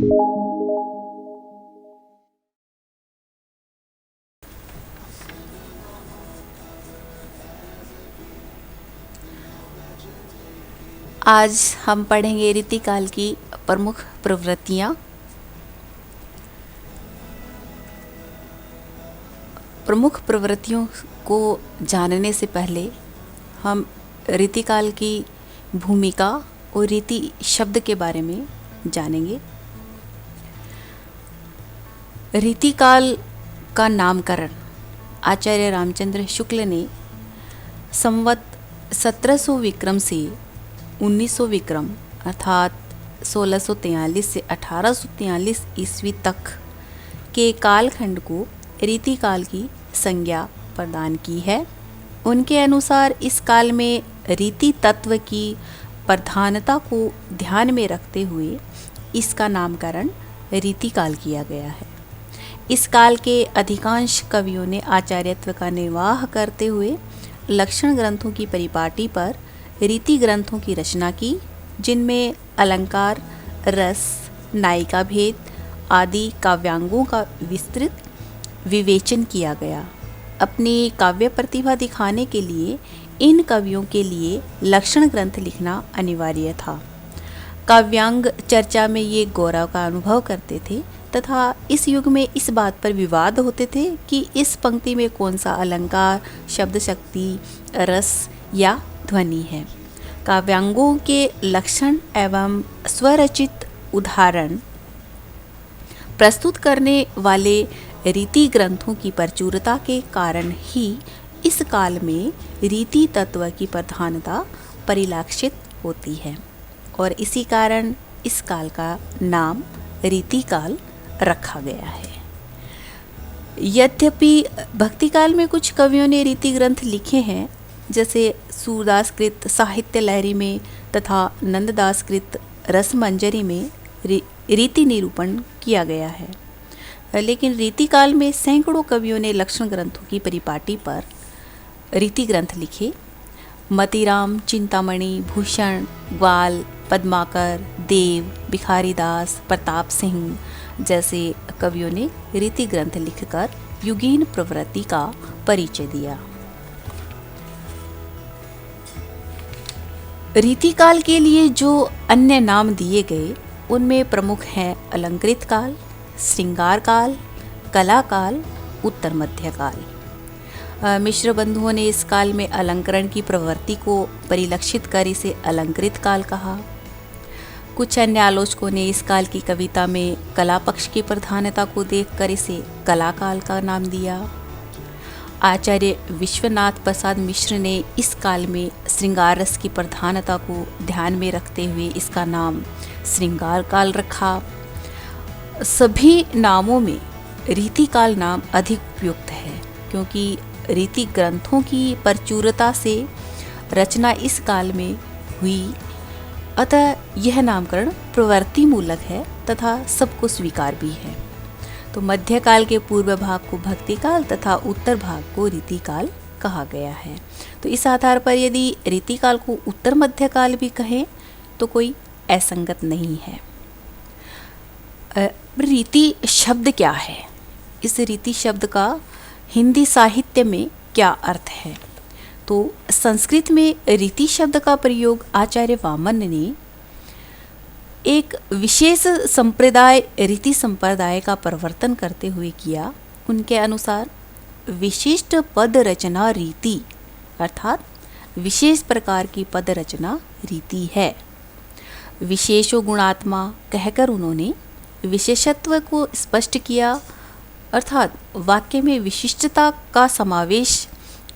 आज हम पढ़ेंगे रीतिकाल की प्रमुख प्रवृत्तियाँ। प्रमुख प्रवृत्तियों को जानने से पहले हम रीतिकाल की भूमिका और रीति शब्द के बारे में जानेंगे। रीतिकाल का नामकरण आचार्य रामचंद्र शुक्ल ने संवत 1700 विक्रम से 1900 विक्रम अर्थात 1643 से 1843 ईस्वी तक के कालखंड को रीतिकाल की संज्ञा प्रदान की है। उनके अनुसार इस काल में रीति तत्व की प्रधानता को ध्यान में रखते हुए इसका नामकरण रीतिकाल किया गया है। इस काल के अधिकांश कवियों ने आचार्यत्व का निर्वाह करते हुए लक्षण ग्रंथों की परिपाटी पर रीति ग्रंथों की रचना की, जिनमें अलंकार, रस, नायिका भेद आदि काव्यांगों का विस्तृत विवेचन किया गया। अपनी काव्य प्रतिभा दिखाने के लिए इन कवियों के लिए लक्षण ग्रंथ लिखना अनिवार्य था। काव्यांग चर्चा में ये गौरव का अनुभव करते थे तथा इस युग में इस बात पर विवाद होते थे कि इस पंक्ति में कौन सा अलंकार, शब्द शक्ति, रस या ध्वनि है। काव्यांगों के लक्षण एवं स्वरचित उदाहरण प्रस्तुत करने वाले रीति ग्रंथों की प्रचुरता के कारण ही इस काल में रीति तत्व की प्रधानता परिलक्षित होती है और इसी कारण इस काल का नाम रीतिकाल रखा गया है। यद्यपि भक्तिकाल में कुछ कवियों ने रीति ग्रंथ लिखे हैं, जैसे सूरदास कृत साहित्य लहरी में तथा नंददास कृत रसमंजरी में रीति निरूपण किया गया है, लेकिन रीतिकाल में सैकड़ों कवियों ने लक्षण ग्रंथों की परिपाटी पर रीति ग्रंथ लिखे। मतीराम, चिंतामणि, भूषण, ग्वाल, पद्माकर, देव, भिखारीदास, प्रताप सिंह जैसे कवियों ने रीति ग्रंथ लिखकर युगीन प्रवृत्ति का परिचय दिया। रीतिकाल के लिए जो अन्य नाम दिए गए उनमें प्रमुख हैं अलंकृत काल, श्रृंगार काल, कला काल, उत्तर मध्य काल। मिश्र बंधुओं ने इस काल में अलंकरण की प्रवृत्ति को परिलक्षित कर इसे अलंकृत काल कहा। कुछ अन्य आलोचकों ने इस काल की कविता में कला पक्ष की प्रधानता को देखकर इसे कला काल का नाम दिया। आचार्य विश्वनाथ प्रसाद मिश्र ने इस काल में श्रृंगार रस की प्रधानता को ध्यान में रखते हुए इसका नाम श्रृंगार काल रखा। सभी नामों में रीतिकाल नाम अधिक उपयुक्त है, क्योंकि रीति ग्रंथों की प्रचुरता से रचना इस काल में हुई, अतः यह नामकरण प्रवृत्ति मूलक है तथा सबको स्वीकार भी है। तो मध्यकाल के पूर्व भाग को भक्तिकाल तथा उत्तर भाग को रीतिकाल कहा गया है। तो इस आधार पर यदि रीतिकाल को उत्तर मध्यकाल भी कहें तो कोई असंगत नहीं है। रीति शब्द क्या है? इस रीति शब्द का हिंदी साहित्य में क्या अर्थ है? तो संस्कृत में रीति शब्द का प्रयोग आचार्य वामन ने एक विशेष संप्रदाय रीति संप्रदाय का प्रवर्तन करते हुए किया। उनके अनुसार विशिष्ट पद रचना रीति अर्थात विशेष प्रकार की पद रचना रीति है। विशेषो गुणात्मा कहकर उन्होंने विशेषत्व को स्पष्ट किया, अर्थात वाक्य में विशिष्टता का समावेश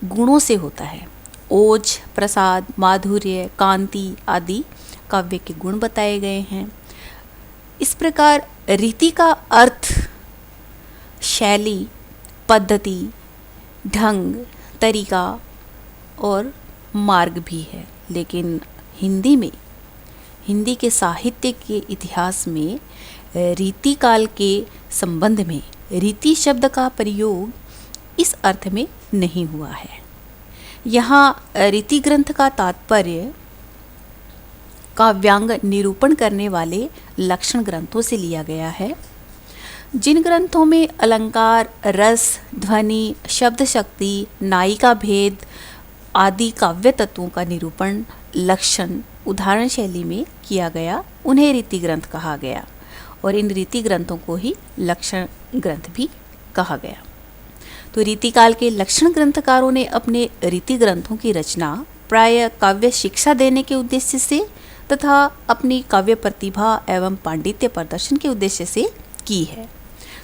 गुणों से होता है। ओज, प्रसाद, माधुर्य, कांति आदि काव्य के गुण बताए गए हैं। इस प्रकार रीति का अर्थ शैली, पद्धति, ढंग, तरीका और मार्ग भी है, लेकिन हिंदी के साहित्य के इतिहास में रीति काल के संबंध में रीति शब्द का प्रयोग इस अर्थ में नहीं हुआ है। यहाँ रीति ग्रंथ का तात्पर्य काव्यांग निरूपण करने वाले लक्षण ग्रंथों से लिया गया है, जिन ग्रंथों में अलंकार, रस, ध्वनि, शब्द शक्ति, नायिका भेद आदि काव्य तत्वों का निरूपण लक्षण उदाहरण शैली में किया गया, उन्हें रीति ग्रंथ कहा गया और इन रीति ग्रंथों को ही लक्षण ग्रंथ भी कहा गया। तो रीतिकाल के लक्षण ग्रंथकारों ने अपने रीति ग्रंथों की रचना प्राय काव्य शिक्षा देने के उद्देश्य से तथा अपनी काव्य प्रतिभा एवं पांडित्य प्रदर्शन के उद्देश्य से की है।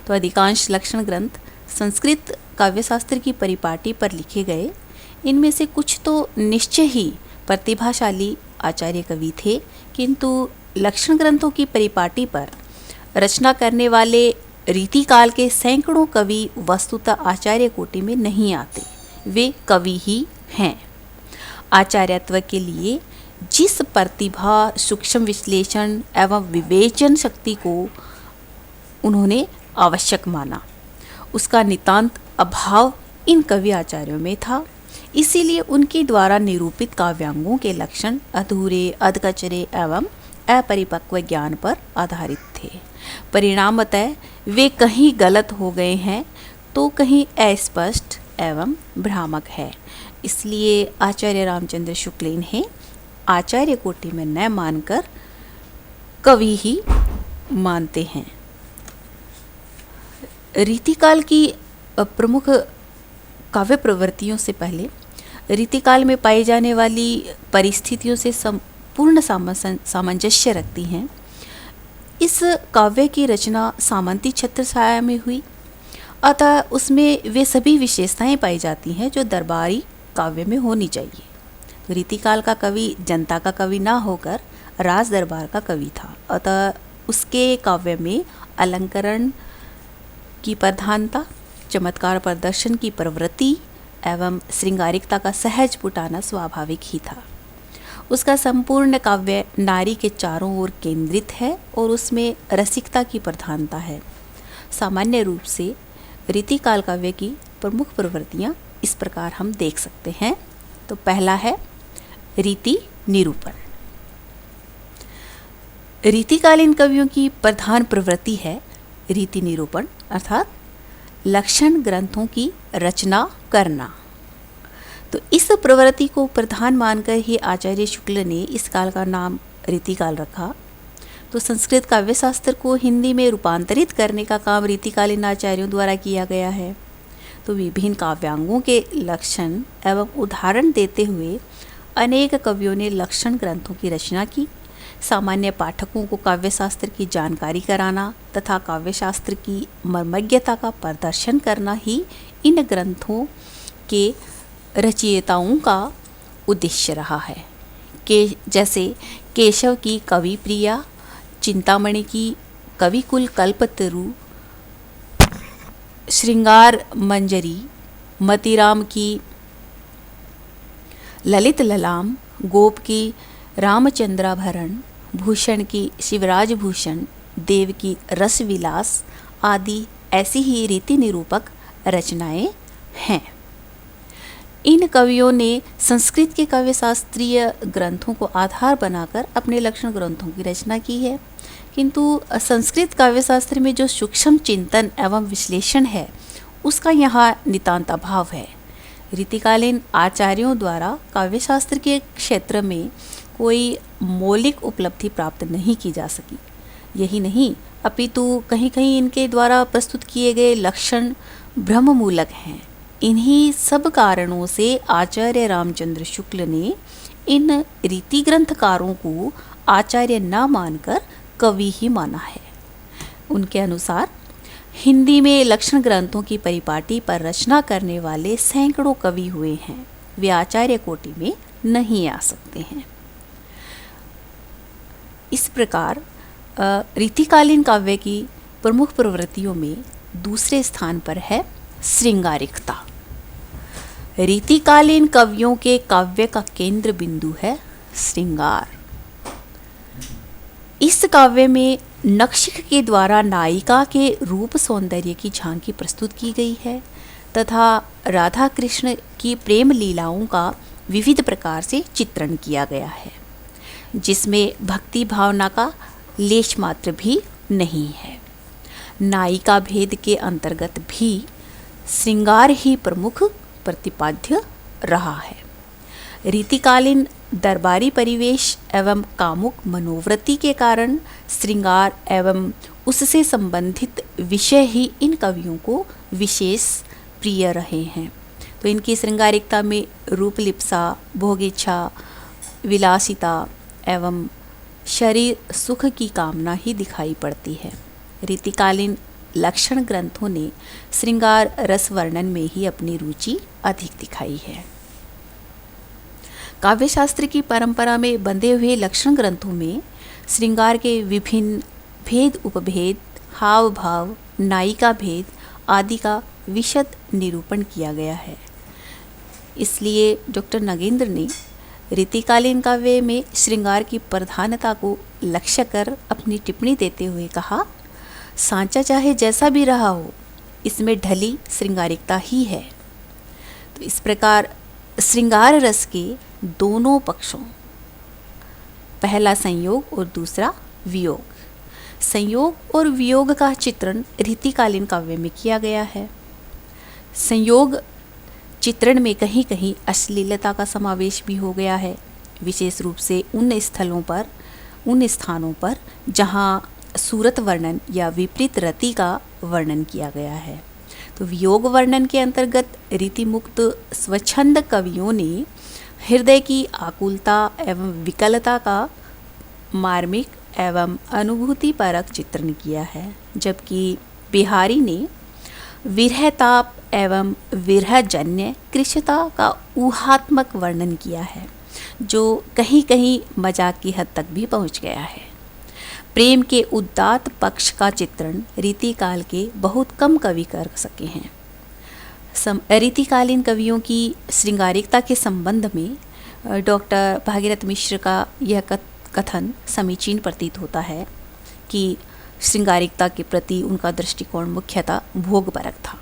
तो अधिकांश लक्षण ग्रंथ संस्कृत काव्यशास्त्र की परिपाटी पर लिखे गए। इनमें से कुछ तो निश्चय ही प्रतिभाशाली आचार्य कवि थे, किंतु लक्षण ग्रंथों की परिपाटी पर रचना करने वाले रीतिकाल के सैकड़ों कवि वस्तुतः आचार्य कोटि में नहीं आते, वे कवि ही हैं। आचार्यत्व के लिए जिस प्रतिभा, सूक्ष्म विश्लेषण एवं विवेचन शक्ति को उन्होंने आवश्यक माना, उसका नितांत अभाव इन कवि आचार्यों में था। इसीलिए उनके द्वारा निरूपित काव्यांगों के लक्षण अधूरे, अधकचरे एवं अपरिपक्व ज्ञान पर आधारित थे। परिणामतः वे कहीं गलत हो गए हैं तो कहीं अस्पष्ट एवं भ्रामक है। इसलिए आचार्य रामचंद्र शुक्ल इन्हें आचार्य कोटि में न मानकर कवि ही मानते हैं। रीतिकाल की प्रमुख काव्य प्रवृत्तियों से पहले रीतिकाल में पाई जाने वाली परिस्थितियों से पूर्ण सामंजस्य रखती हैं। इस काव्य की रचना सामंती छत्रछाया में हुई, अतः उसमें वे सभी विशेषताएं पाई जाती हैं जो दरबारी काव्य में होनी चाहिए। तो रीतिकाल का कवि जनता का कवि ना होकर राज दरबार का कवि था, अतः उसके काव्य में अलंकरण की प्रधानता, चमत्कार प्रदर्शन की प्रवृत्ति एवं श्रृंगारिकता का सहज पुटाना स्वाभाविक ही था। उसका संपूर्ण काव्य नारी के चारों ओर केंद्रित है और उसमें रसिकता की प्रधानता है। सामान्य रूप से रीतिकाल काव्य की प्रमुख प्रवृत्तियाँ इस प्रकार हम देख सकते हैं। तो पहला है रीति निरूपण। रीतिकालीन कवियों की प्रधान प्रवृत्ति है रीति निरूपण, अर्थात लक्षण ग्रंथों की रचना करना। तो इस प्रवृत्ति को प्रधान मानकर ही आचार्य शुक्ल ने इस काल का नाम रीतिकाल रखा। तो संस्कृत काव्यशास्त्र को हिंदी में रूपांतरित करने का काम रीतिकालीन आचार्यों द्वारा किया गया है। तो विभिन्न काव्यांगों के लक्षण एवं उदाहरण देते हुए अनेक कवियों ने लक्षण ग्रंथों की रचना की। सामान्य पाठकों को काव्यशास्त्र की जानकारी कराना तथा काव्यशास्त्र की मर्मज्ञता का प्रदर्शन करना ही इन ग्रंथों के रचयिताओं का उद्देश्य रहा है। जैसे केशव की कवि प्रिया, चिंतामणि की कविकुल कल्पतरु, श्रृंगार मंजरी, मतिराम की ललित ललाम, गोप की रामचंद्राभरण, भूषण की शिवराज भूषण, देव की रसविलास आदि ऐसी ही रीति निरूपक रचनाएं हैं। इन कवियों ने संस्कृत के काव्यशास्त्रीय ग्रंथों को आधार बनाकर अपने लक्षण ग्रंथों की रचना की है, किंतु संस्कृत काव्यशास्त्र में जो सूक्ष्म चिंतन एवं विश्लेषण है उसका यहाँ नितांत अभाव है। रीतिकालीन आचार्यों द्वारा काव्यशास्त्र के क्षेत्र में कोई मौलिक उपलब्धि प्राप्त नहीं की जा सकी। यही नहीं, अपितु कहीं कहीं इनके द्वारा प्रस्तुत किए गए लक्षण भ्रममूलक हैं। इन्हीं सब कारणों से आचार्य रामचंद्र शुक्ल ने इन रीति ग्रंथकारों को आचार्य न मानकर कवि ही माना है। उनके अनुसार हिंदी में लक्षण ग्रंथों की परिपाटी पर रचना करने वाले सैकड़ों कवि हुए हैं, वे आचार्य कोटि में नहीं आ सकते हैं। इस प्रकार रीतिकालीन काव्य की प्रमुख प्रवृत्तियों में दूसरे स्थान पर है श्रृंगारिकता। रीतिकालीन कवियों के काव्य का केंद्र बिंदु है श्रृंगार। इस काव्य में नक्षिक के द्वारा नायिका के रूप सौंदर्य की झांकी प्रस्तुत की गई है तथा राधा कृष्ण की प्रेम लीलाओं का विविध प्रकार से चित्रण किया गया है। जिसमें भक्ति भावना का लेश मात्र भी नहीं है। नायिका भेद के अंतर्गत भी श्रृंगार ही प्रमुख प्रतिपाद्य रहा है। रीतिकालीन दरबारी परिवेश एवं कामुक मनोवृत्ति के कारण श्रृंगार एवं उससे संबंधित विषय ही इन कवियों को विशेष प्रिय रहे हैं। तो इनकी श्रृंगारिकता में रूपलिप्सा, भोगेच्छा, विलासिता एवं शरीर सुख की कामना ही दिखाई पड़ती है। रीतिकालीन लक्षण ग्रंथों ने श्रृंगार रस वर्णन में ही अपनी रुचि अधिक दिखाई है। काव्यशास्त्र की परंपरा में बंधे हुए लक्षण ग्रंथों में श्रृंगार के विभिन्न भेद उपभेद, हाव भाव, नायिका भेद आदि का विशद निरूपण किया गया है। इसलिए डॉक्टर नगेंद्र ने रीतिकालीन काव्य में श्रृंगार की प्रधानता को लक्ष्य कर अपनी टिप्पणी देते हुए कहा, सांचा चाहे जैसा भी रहा हो, इसमें ढली श्रृंगारिकता ही है। तो इस प्रकार श्रृंगार रस के दोनों पक्षों, पहला संयोग और दूसरा वियोग, संयोग और वियोग का चित्रण रीतिकालीन काव्य में किया गया है। संयोग चित्रण में कहीं कहीं अश्लीलता का समावेश भी हो गया है, विशेष रूप से उन स्थानों पर जहाँ सूरत वर्णन या विपरीत रति का वर्णन किया गया है। तो वियोग वर्णन के अंतर्गत रीतिमुक्त स्वच्छंद कवियों ने हृदय की आकुलता एवं विकलता का मार्मिक एवं अनुभूतिपरक चित्रण किया है, जबकि बिहारी ने विरहताप एवं विरहजन्य कृशता का ऊहात्मक वर्णन किया है, जो कहीं कहीं मजाक की हद तक भी पहुंच गया है। प्रेम के उदात्त पक्ष का चित्रण रीतिकाल के बहुत कम कवि कर सके हैं। रीतिकालीन कवियों की श्रृंगारिकता के संबंध में डॉक्टर भागीरथ मिश्र का यह कथन समीचीन प्रतीत होता है कि श्रृंगारिकता के प्रति उनका दृष्टिकोण मुख्यतः भोगपरक था।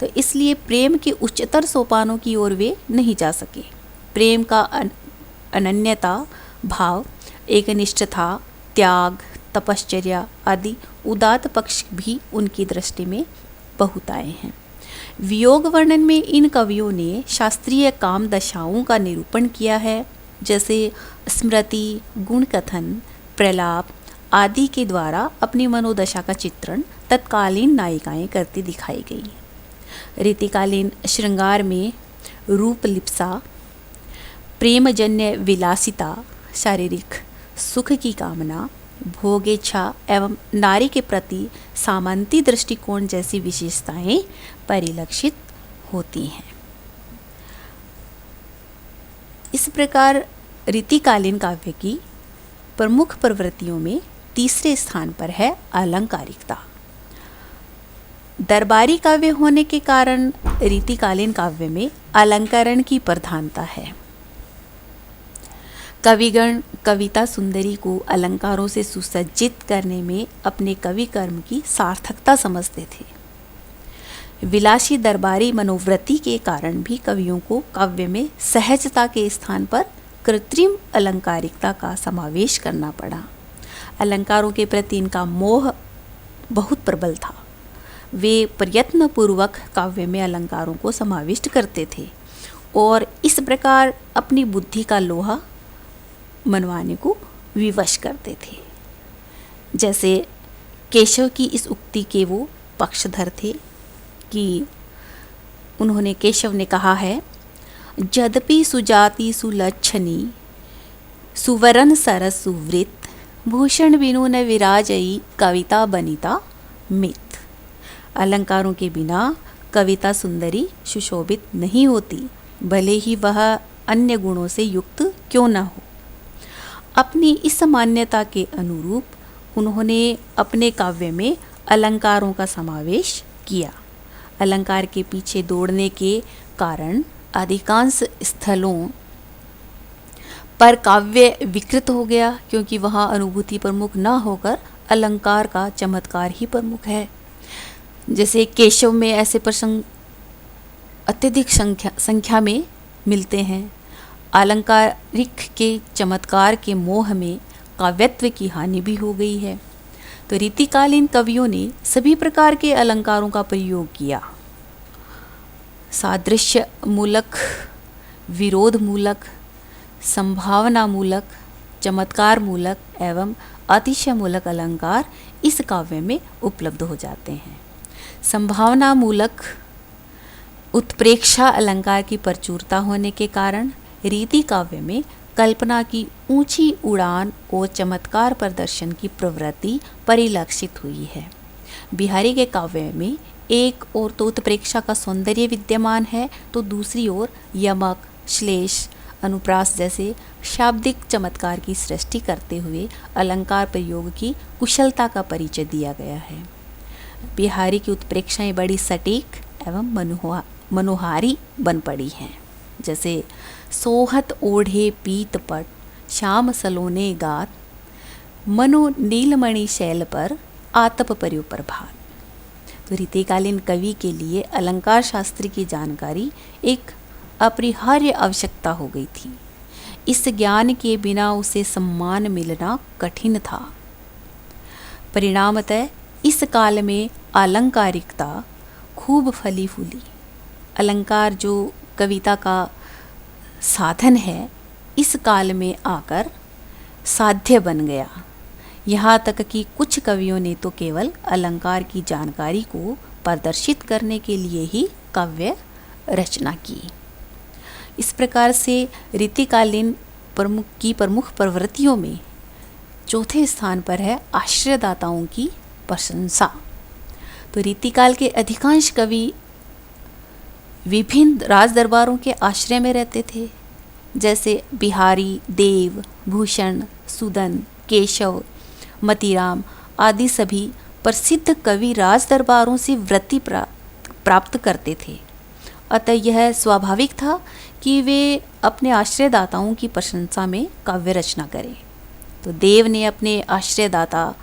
तो इसलिए प्रेम के उच्चतर सोपानों की ओर वे नहीं जा सके। प्रेम का अनन्यता भाव, एकनिष्ठता, त्याग, तपश्चर्या आदि उदात्त पक्ष भी उनकी दृष्टि में बहुत आए हैं। वियोग वर्णन में इन कवियों ने शास्त्रीय काम दशाओं का निरूपण किया है, जैसे स्मृति, गुणकथन, प्रलाप आदि के द्वारा अपनी मनोदशा का चित्रण तत्कालीन नायिकाएं करती दिखाई गई। रीतिकालीन श्रृंगार में रूपलिप्सा, प्रेमजन्य विलासिता, शारीरिक सुख की कामना, भोगेच्छा एवं नारी के प्रति सामंती दृष्टिकोण जैसी विशेषताएं परिलक्षित होती हैं। इस प्रकार रीतिकालीन काव्य की प्रमुख प्रवृत्तियों में तीसरे स्थान पर है अलंकारिकता। दरबारी काव्य होने के कारण रीतिकालीन काव्य में अलंकरण की प्रधानता है। कविगण कविता सुंदरी को अलंकारों से सुसज्जित करने में अपने कवि कर्म की सार्थकता समझते थे। विलासी दरबारी मनोवृत्ति के कारण भी कवियों को काव्य में सहजता के स्थान पर कृत्रिम अलंकारिकता का समावेश करना पड़ा। अलंकारों के प्रति इनका मोह बहुत प्रबल था। वे प्रयत्नपूर्वक काव्य में अलंकारों को समाविष्ट करते थे और इस प्रकार अपनी बुद्धि का लोहा मनवाने को विवश करते थे। जैसे केशव की इस उक्ति के वो पक्षधर थे कि उन्होंने, केशव ने कहा है, यद्यपि सुजाति सुलक्षणी सुवरन सरस सुवृत भूषण बिनु न विराजई कविता बनिता मित। अलंकारों के बिना कविता सुंदरी सुशोभित नहीं होती, भले ही वह अन्य गुणों से युक्त क्यों न हो। अपनी इस मान्यता के अनुरूप उन्होंने अपने काव्य में अलंकारों का समावेश किया। अलंकार के पीछे दौड़ने के कारण अधिकांश स्थलों पर काव्य विकृत हो गया, क्योंकि वहाँ अनुभूति प्रमुख न होकर अलंकार का चमत्कार ही प्रमुख है। जैसे केशव में ऐसे प्रसंग अत्यधिक संख्या में मिलते हैं। आलंकारिक के चमत्कार के मोह में काव्यत्व की हानि भी हो गई है। तो रीतिकालीन कवियों ने सभी प्रकार के अलंकारों का प्रयोग किया। सादृश्य मूलक, विरोध मूलक, संभावना मूलक, चमत्कार मूलक एवं अतिशय मूलक अलंकार इस काव्य में उपलब्ध हो जाते हैं। संभावना मूलक उत्प्रेक्षा अलंकार की प्रचुरता होने के कारण रीति काव्य में कल्पना की ऊंची उड़ान और चमत्कार प्रदर्शन की प्रवृत्ति परिलक्षित हुई है। बिहारी के काव्य में एक ओर तो उत्प्रेक्षा का सौंदर्य विद्यमान है, तो दूसरी ओर यमक, श्लेष, अनुप्रास जैसे शाब्दिक चमत्कार की सृष्टि करते हुए अलंकार प्रयोग की कुशलता का परिचय दिया गया है। बिहारी की उत्प्रेक्षाएं बड़ी सटीक एवं मनोहारी बन पड़ी हैं। जैसे सोहत ओढ़े पीत पट, श्याम सलोने गात, मनो नीलमणि शैल पर आतप पर्यो प्रभात। तो रीतिकालीन कवि के लिए अलंकार शास्त्र की जानकारी एक अपरिहार्य आवश्यकता हो गई थी। इस ज्ञान के बिना उसे सम्मान मिलना कठिन था। परिणामतः इस काल में अलंकारिकता खूब फली फूली। अलंकार जो कविता का साधन है, इस काल में आकर साध्य बन गया। यहाँ तक कि कुछ कवियों ने तो केवल अलंकार की जानकारी को प्रदर्शित करने के लिए ही काव्य रचना की। इस प्रकार से रीतिकालीन प्रमुख प्रवृत्तियों में चौथे स्थान पर है आश्रयदाताओं की प्रशंसा। तो रीतिकाल के अधिकांश कवि विभिन्न राज दरबारों के आश्रय में रहते थे। जैसे बिहारी, देव, भूषण, सुदन, केशव, मतीराम आदि सभी प्रसिद्ध कवि राज दरबारों से वृत्ति प्राप्त करते थे। अतः यह स्वाभाविक था कि वे अपने आश्रयदाताओं की प्रशंसा में काव्य रचना करें। तो देव ने अपने आश्रयदाता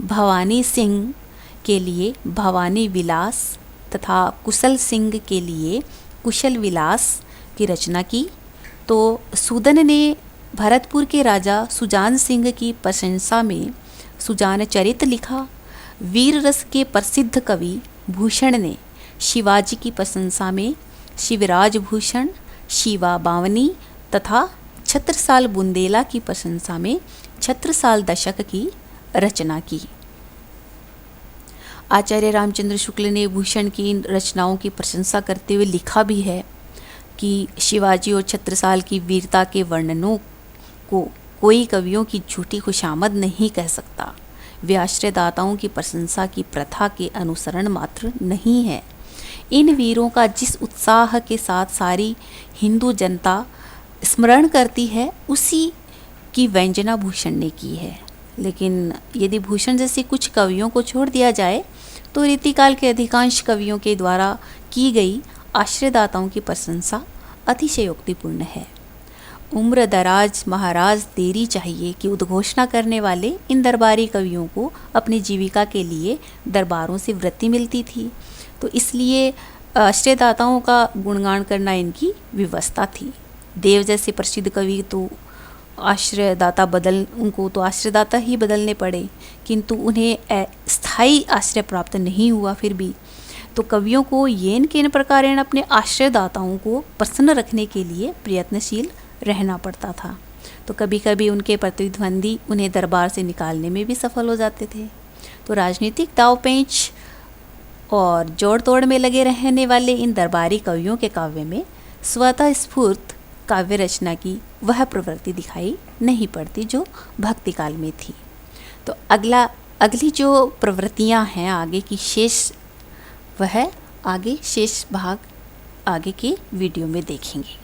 भवानी सिंह के लिए भवानी विलास तथा कुशल सिंह के लिए कुशल विलास की रचना की। तो सूदन ने भरतपुर के राजा सुजान सिंह की प्रशंसा में सुजान चरित लिखा। वीर रस के प्रसिद्ध कवि भूषण ने शिवाजी की प्रशंसा में शिवराज भूषण, शिवा बावनी तथा छत्रसाल बुंदेला की प्रशंसा में छत्रसाल दशक की रचना की। आचार्य रामचंद्र शुक्ल ने भूषण की इन रचनाओं की प्रशंसा करते हुए लिखा भी है कि शिवाजी और छत्रसाल की वीरता के वर्णनों को कोई कवियों की झूठी खुशामद नहीं कह सकता। वे आश्रयदाताओं की प्रशंसा की प्रथा के अनुसरण मात्र नहीं है। इन वीरों का जिस उत्साह के साथ सारी हिंदू जनता स्मरण करती है, उसी की व्यंजना भूषण ने की है। लेकिन यदि भूषण जैसे कुछ कवियों को छोड़ दिया जाए तो रीतिकाल के अधिकांश कवियों के द्वारा की गई आश्रयदाताओं की प्रशंसा अतिशयोक्तिपूर्ण है। उम्र दराज महाराज देरी चाहिए कि उद्घोषणा करने वाले इन दरबारी कवियों को अपनी जीविका के लिए दरबारों से वृत्ति मिलती थी। तो इसलिए आश्रयदाताओं का गुणगान करना इनकी व्यवस्था थी। देव जैसे प्रसिद्ध कवि तो उनको तो आश्रयदाता ही बदलने पड़े, किंतु उन्हें स्थायी आश्रय प्राप्त नहीं हुआ। फिर भी तो कवियों को येन केन प्रकारेण अपने आश्रयदाताओं को प्रसन्न रखने के लिए प्रयत्नशील रहना पड़ता था। तो कभी कभी उनके प्रतिद्वंदी उन्हें दरबार से निकालने में भी सफल हो जाते थे। तो राजनीतिक दावपेंच और जोड़ तोड़ में लगे रहने वाले इन दरबारी कवियों के काव्य में स्वतः स्फूर्त काव्य रचना की वह प्रवृत्ति दिखाई नहीं पड़ती जो भक्ति काल में थी। तो अगली जो प्रवृत्तियां हैं आगे की शेष भाग आगे के वीडियो में देखेंगे।